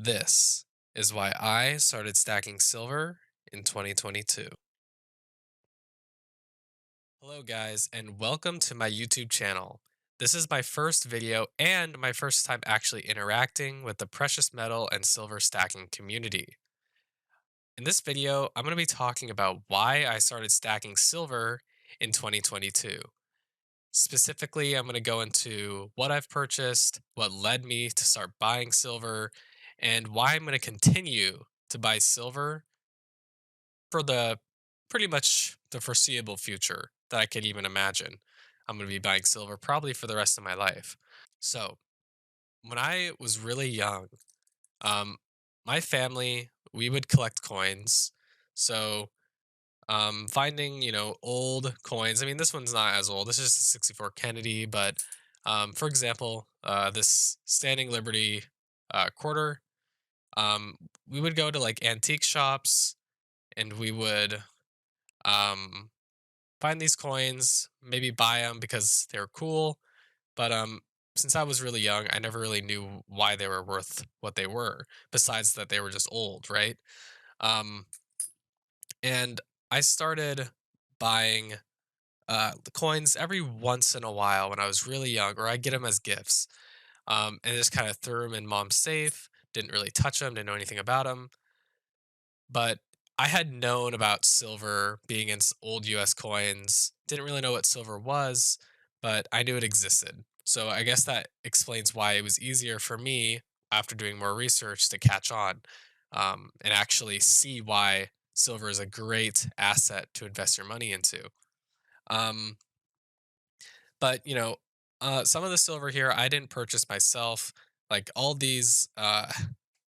This is why I started stacking silver in 2022. Hello, guys, and welcome to my YouTube channel. This is my first video and my first time actually interacting with the precious metal and silver stacking community. In this video, I'm going to be talking about why I started stacking silver in 2022. Specifically, I'm going to go into what I've purchased, what led me to start buying silver, and why I'm going to continue to buy silver for the pretty much the foreseeable future that I could even imagine. I'm going to be buying silver probably for the rest of my life. So, when I was really young, um, my family, we would collect coins. So, finding, old coins. I mean, this one's not as old. This is just a 64 Kennedy, but for example, this Standing Liberty quarter, um, we would go to like antique shops and we would um, find these coins, maybe buy them because they were cool. But since I was really young, I never really knew why they were worth what they were, besides that they were just old, right? Um, and I started buying the coins every once in a while when I was really young, or I get them as gifts, and just kind of threw them in mom's safe. Didn't really touch them, didn't know anything about them. But I had known about silver being in old US coins. Didn't really know what silver was, but I knew it existed. So I guess that explains why it was easier for me after doing more research to catch on and actually see why silver is a great asset to invest your money into. Um, but some of the silver here I didn't purchase myself. Like all these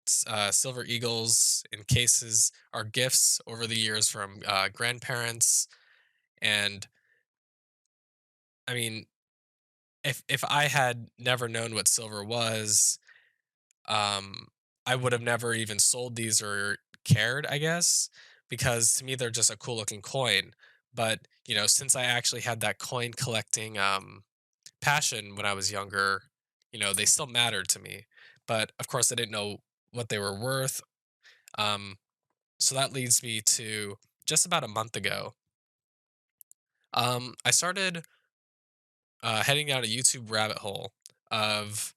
silver eagles in cases are gifts over the years from grandparents. And I mean, if I had never known what silver was, um, I would have never even sold these or cared, I guess, because to me they're just a cool looking coin. But since I actually had that coin collecting passion when I was younger, they still mattered to me. But of course, I didn't know what they were worth. Um, So that leads me to just about a month ago. I started heading down a YouTube rabbit hole of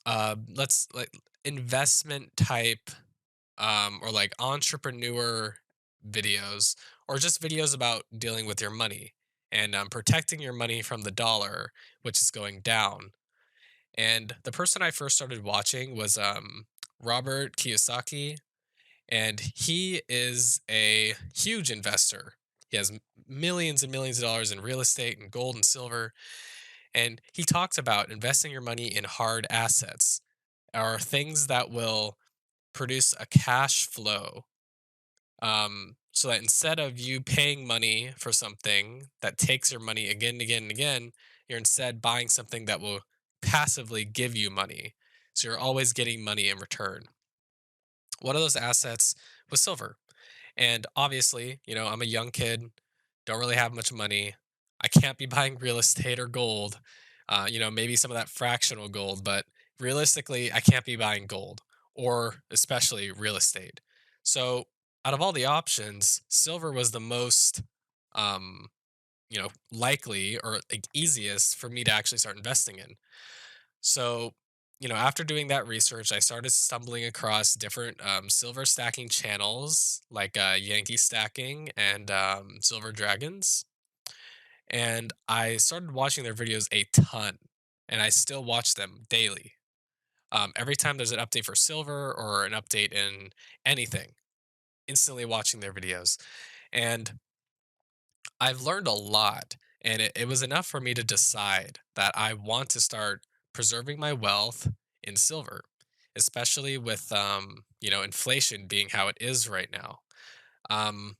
let's like investment type or like entrepreneur videos or just videos about dealing with your money and protecting your money from the dollar, which is going down. And the person I first started watching was Robert Kiyosaki, and he is a huge investor. He has millions and millions of dollars in real estate and gold and silver. And he talks about investing your money in hard assets or things that will produce a cash flow. So that instead of you paying money for something that takes your money again and again and again, you're instead buying something that will passively give you money. So you're always getting money in return. One of those assets was silver. And obviously, I'm a young kid, don't really have much money. I can't be buying real estate or gold. Maybe some of that fractional gold, but realistically, I can't be buying gold or especially real estate. So, out of all the options, silver was the most, um, likely or like easiest for me to actually start investing in. So, after doing that research, I started stumbling across different silver stacking channels like Yankee Stacking and Silver Dragons. And I started watching their videos a ton, and I still watch them daily. Every time there's an update for silver or an update in anything, instantly watching their videos. And I've learned a lot, and it was enough for me to decide that I want to start preserving my wealth in silver, especially with inflation being how it is right now. Um,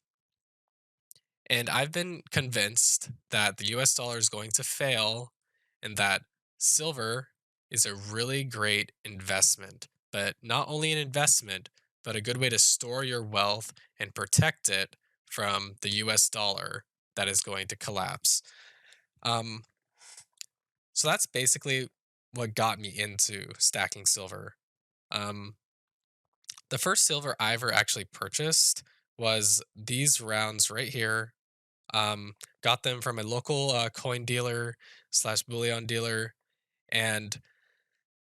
and I've been convinced that the US dollar is going to fail and that silver is a really great investment, but not only an investment, but a good way to store your wealth and protect it from the US dollar that is going to collapse. Um, so that's basically what got me into stacking silver. Um, the first silver I ever actually purchased was these rounds right here. Got them from a local coin dealer slash bullion dealer, and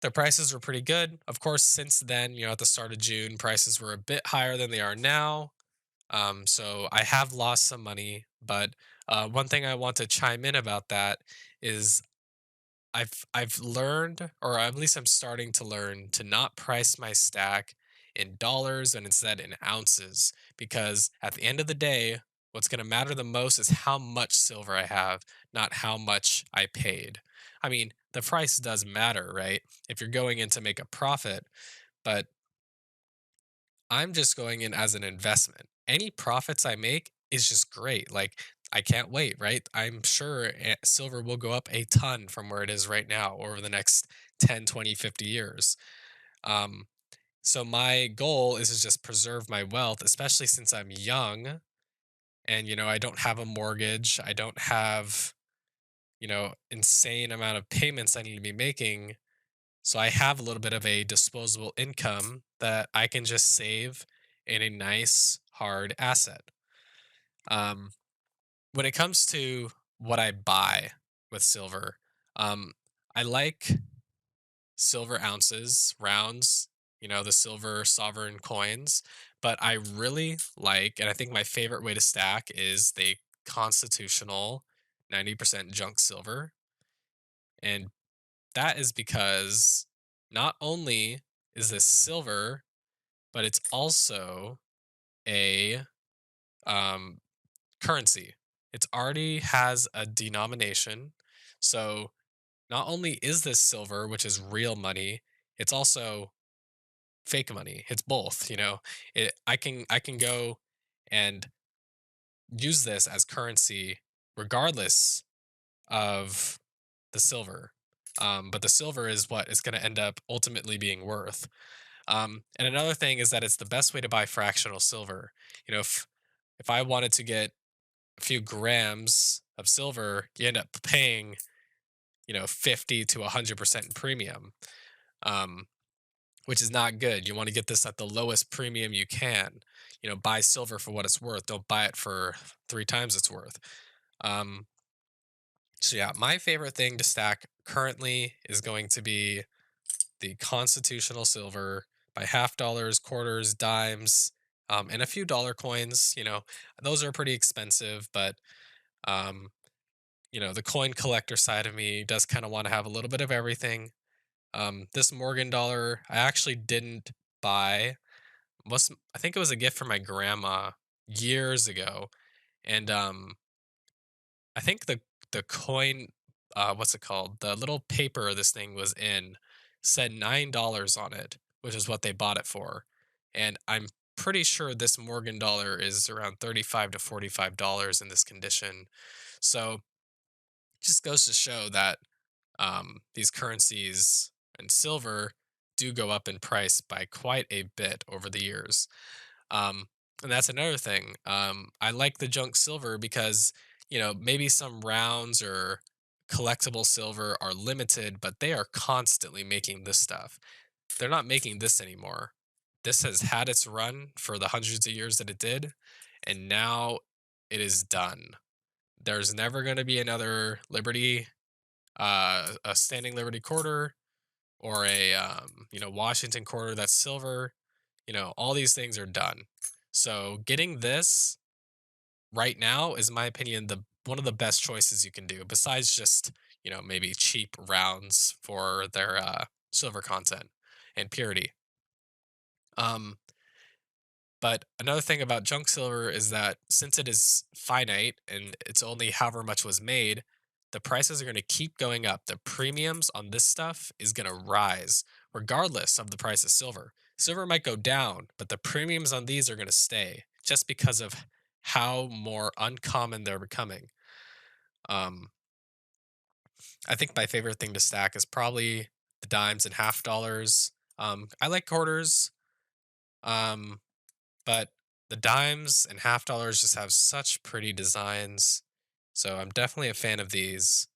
their prices were pretty good. Of course, since then, at the start of June, prices were a bit higher than they are now. So I have lost some money, but one thing I want to chime in about that is I've learned, or at least I'm starting to learn, to not price my stack in dollars and instead in ounces, because at the end of the day, what's going to matter the most is how much silver I have, not how much I paid. I mean, the price does matter, right? If you're going in to make a profit, but I'm just going in as an investment. Any profits I make is just great. Like, I can't wait, right? I'm sure silver will go up a ton from where it is right now over the next 10, 20, 50 years. Um, so my goal is to just preserve my wealth, especially since I'm young and, I don't have a mortgage. I don't have, insane amount of payments I need to be making. So I have a little bit of a disposable income that I can just save in a nice hard asset. Um, when it comes to what I buy with silver, um, I like silver ounces, rounds, the silver sovereign coins, but I really like, and I think my favorite way to stack is the constitutional 90% junk silver. And that is because not only is this silver, but it's also a um, currency. It already has a denomination. So not only is this silver, which is real money, it's also fake money. It's both. I can go and use this as currency regardless of the silver. But the silver is what it's going to end up ultimately being worth. And another thing is that it's the best way to buy fractional silver. If I wanted to get a few grams of silver, you end up paying 50 to 100% premium, um, which is not good. You want to get this at the lowest premium you can. Buy silver for what it's worth. Don't buy it for three times its worth. Um, so yeah, my favorite thing to stack currently is going to be the constitutional silver by half dollars, quarters, dimes, and a few dollar coins. Those are pretty expensive, but um, the coin collector side of me does kind of want to have a little bit of everything. This Morgan dollar, I actually didn't buy. I think it was a gift from my grandma years ago, and I think the coin, what's it called? The little paper this thing was in said $9 on it, which is what they bought it for. And I'm pretty sure this Morgan dollar is around 35 to $45 in this condition. So it just goes to show that these currencies and silver do go up in price by quite a bit over the years. Um, and that's another thing. I like the junk silver because, maybe some rounds or collectible silver are limited, but they are constantly making this stuff. They're not making this anymore. This has had its run for the hundreds of years that it did, and now it is done. There's never going to be another Liberty, a standing Liberty quarter, or a Washington quarter that's silver. All these things are done. So getting this right now is, in my opinion, the one of the best choices you can do, besides just maybe cheap rounds for their silver content and purity. Um, but another thing about junk silver is that since it is finite and it's only however much was made, the prices are going to keep going up. The premiums on this stuff is going to rise regardless of the price of silver. Silver might go down, but the premiums on these are going to stay just because of how more uncommon they're becoming. Um, I think my favorite thing to stack is probably the dimes and half dollars. I like quarters. Um, but the dimes and half dollars just have such pretty designs. So I'm definitely a fan of these.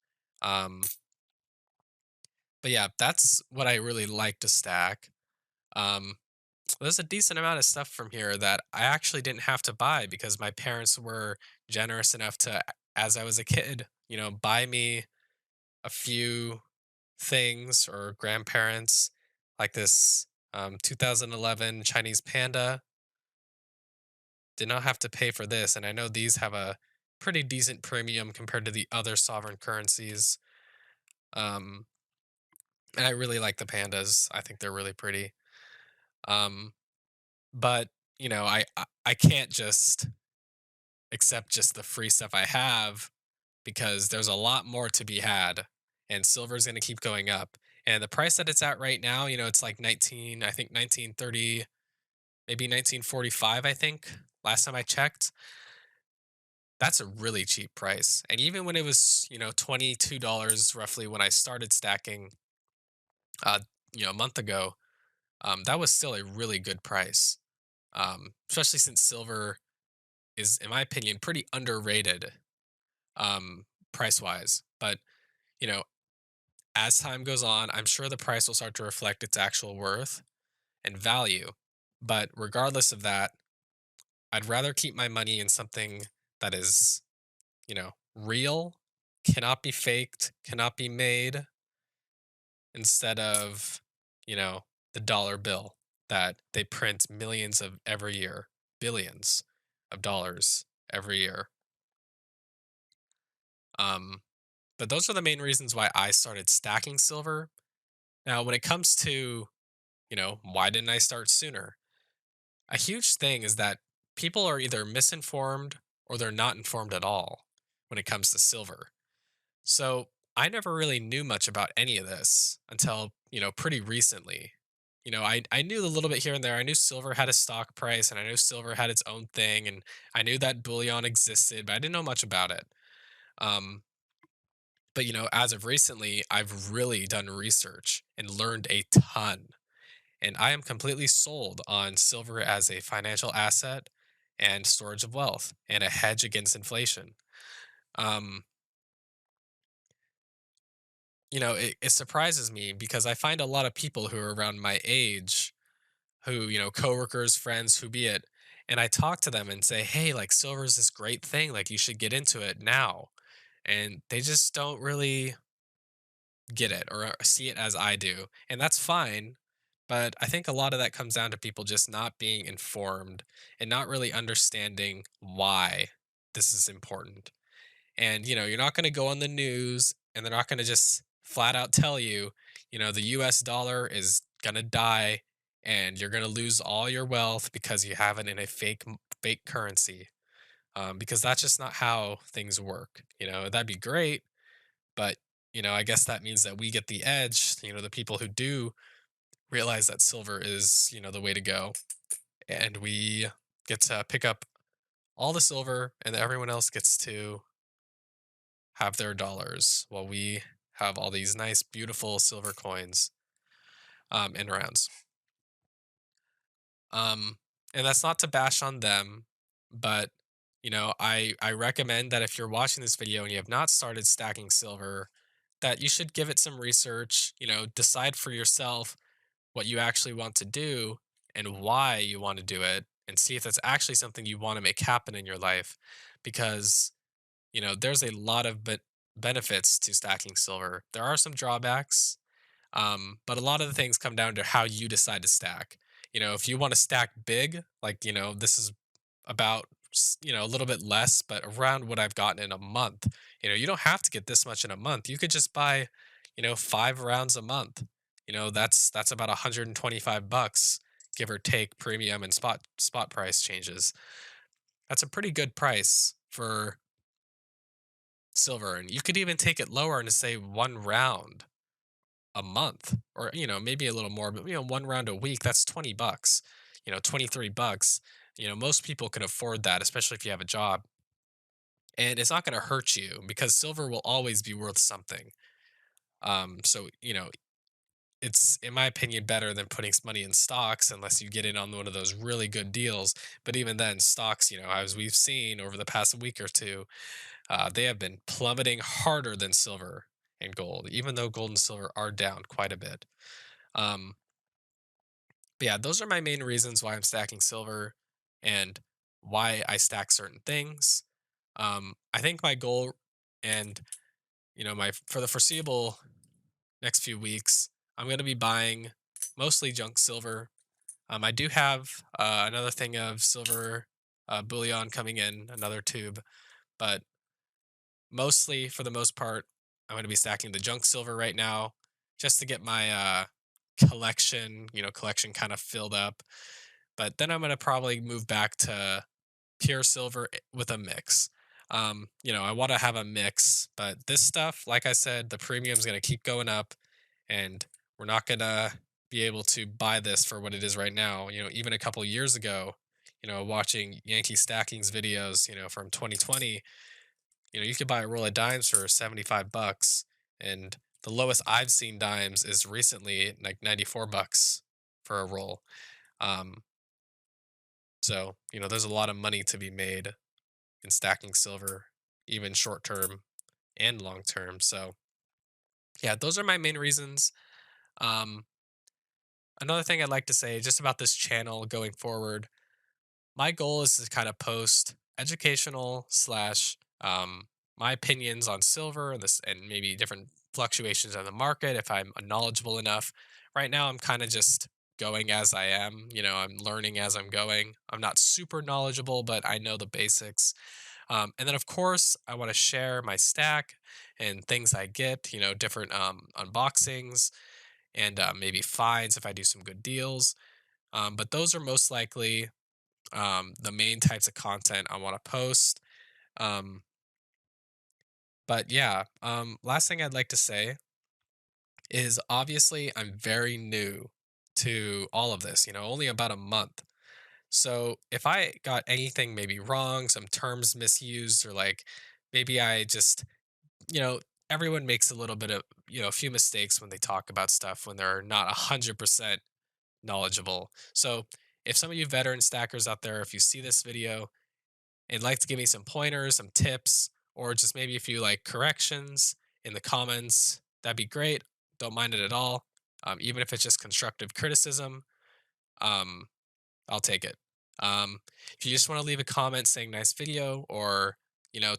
Um, but yeah, that's what I really like to stack. Um, there's a decent amount of stuff from here that I actually didn't have to buy because my parents were generous enough to, as I was a kid, buy me a few things, or grandparents, like this 2011 Chinese panda. Did not have to pay for this, and I know these have a pretty decent premium compared to the other sovereign currencies. Um, and I really like the pandas. I think they're really pretty. Um, but I can't just accept just the free stuff I have, because there's a lot more to be had, and silver is going to keep going up. And the price that it's at right now, it's like 1930, maybe 1945, I think. Last time I checked, that's a really cheap price. And even when it was, $22 roughly when I started stacking, uh, a month ago, that was still a really good price. Especially since silver is, in my opinion, pretty underrated, price wise. But, you know, as time goes on, I'm sure the price will start to reflect its actual worth and value. But regardless of that, I'd rather keep my money in something that is, real, cannot be faked, cannot be made, instead of, you know, the dollar bill that they print millions of every year, billions of dollars every year. Um, but those are the main reasons why I started stacking silver. Now, when it comes to, why didn't I start sooner? A huge thing is that people are either misinformed or they're not informed at all when it comes to silver. So I never really knew much about any of this until, pretty recently. I knew a little bit here and there. I knew silver had a stock price, and I knew silver had its own thing, and I knew that bullion existed, but I didn't know much about it. Um, but as of recently, I've really done research and learned a ton. And I am completely sold on silver as a financial asset and storage of wealth and a hedge against inflation. Um, it surprises me because I find a lot of people who are around my age, who, coworkers, friends, who be it, and I talk to them and say, hey, like silver is this great thing, like you should get into it now. And they just don't really get it or see it as I do. And that's fine. But I think a lot of that comes down to people just not being informed and not really understanding why this is important. And, you're not going to go on the news and they're not going to just flat out tell you, the US dollar is going to die and you're going to lose all your wealth because you have it in a fake currency. Because that's just not how things work. That'd be great, but I guess that means that we get the edge, the people who do realize that silver is, the way to go, and we get to pick up all the silver and everyone else gets to have their dollars while we have all these nice beautiful silver coins, in rounds. Um and that's not to bash on them, but I recommend that if you're watching this video and you have not started stacking silver, that you should give it some research, decide for yourself what you actually want to do and why you want to do it, and see if that's actually something you want to make happen in your life. Because there's a lot of benefits to stacking silver. There are some drawbacks, but a lot of the things come down to how you decide to stack. If you want to stack big, like, this is about, a little bit less, but around what I've gotten in a month. You don't have to get this much in a month. You could just buy, 5 rounds a month. That's about $125, give or take premium and spot price changes. That's a pretty good price for silver. And you could even take it lower and say 1 round a month, or maybe a little more, but 1 round a week, that's $20, 23 bucks. Most people can afford that, especially if you have a job, and it's not going to hurt you because silver will always be worth something. So it's, in my opinion, better than putting money in stocks unless you get in on one of those really good deals. But even then, stocks, as we've seen over the past week or two, they have been plummeting harder than silver and gold, even though gold and silver are down quite a bit. Um, But yeah, those are my main reasons why I'm stacking silver and why I stack certain things. I think my goal and my for the foreseeable next few weeks, I'm going to be buying mostly junk silver. I do have another thing of silver bullion coming in, another tube, but mostly for the most part, I'm going to be stacking the junk silver right now just to get my collection kind of filled up. But then I'm going to probably move back to pure silver with a mix. I want to have a mix, but this stuff, like I said, the premium is going to keep going up, and we're not going to be able to buy this for what it is right now. Even a couple years ago, watching Yankee Stacking's videos, from 2020, you could buy a roll of dimes for 75 bucks, and the lowest I've seen dimes is recently like 94 bucks for a roll. Um, so, there's a lot of money to be made in stacking silver, even short term and long term. So, yeah, those are my main reasons. Um, Another thing I'd like to say just about this channel going forward, my goal is to kind of post educational slash my opinions on silver and this and maybe different fluctuations in the market if I'm knowledgeable enough. Right now, I'm kind of just going as I am. I'm learning as I'm going. I'm not super knowledgeable, but I know the basics. And then, of course, I want to share my stack and things I get, different unboxings and maybe finds if I do some good deals. But those are most likely the main types of content I want to post. Um, but yeah, last thing I'd like to say is obviously I'm very new to all of this, only about a month. So if I got anything maybe wrong, some terms misused, or like maybe I just, you know, everyone makes a little bit of, a few mistakes when they talk about stuff when they're not 100% knowledgeable. So if some of you veteran stackers out there, if you see this video, and like to give me some pointers, some tips, or just maybe a few like corrections in the comments, that'd be great. Don't mind it at all. Even if it's just constructive criticism, um, I'll take it. Um, if you just want to leave a comment saying nice video, or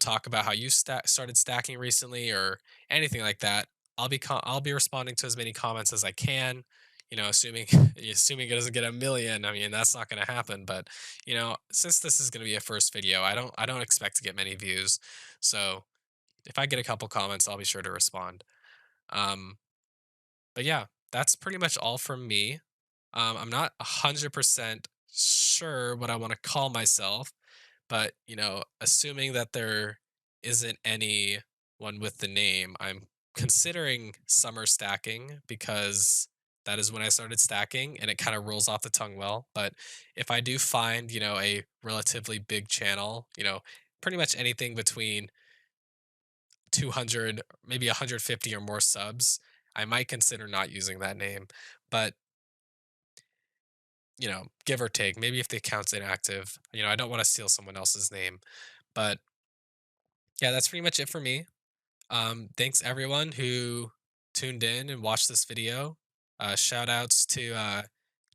talk about how you started stacking recently, or anything like that, I'll be responding to as many comments as I can. Assuming assuming it doesn't get a million. I mean, that's not going to happen. But since this is going to be a first video, I don't expect to get many views. So if I get a couple comments, I'll be sure to respond. Um, but yeah, that's pretty much all from me. I'm not 100% sure what I want to call myself, but assuming that there isn't anyone with the name, I'm considering summer stacking because that is when I started stacking and it kind of rolls off the tongue well. But if I do find, a relatively big channel, pretty much anything between 200, maybe 150 or more subs, I might consider not using that name. But give or take, maybe if the account's inactive, I don't want to steal someone else's name. But yeah, that's pretty much it for me. Thanks everyone who tuned in and watched this video. Shout outs to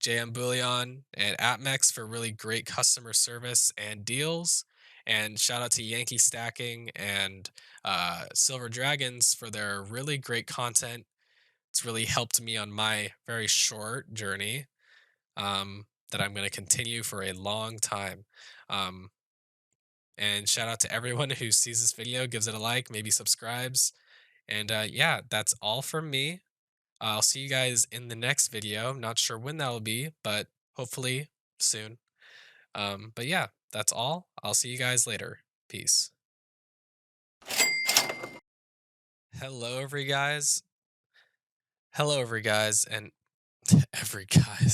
JM Bullion and AppMex for really great customer service and deals. And shout out to Yankee Stacking and Silver Dragons for their really great content. It's really helped me on my very short journey that I'm going to continue for a long time. Um, and shout out to everyone who sees this video, gives it a like, maybe subscribes. And yeah, that's all from me. I'll see you guys in the next video. I'm not sure when that will be, but hopefully soon. But yeah, that's all. I'll see you guys later. Peace. Hello, every guys. Hello, every guys, and every guys.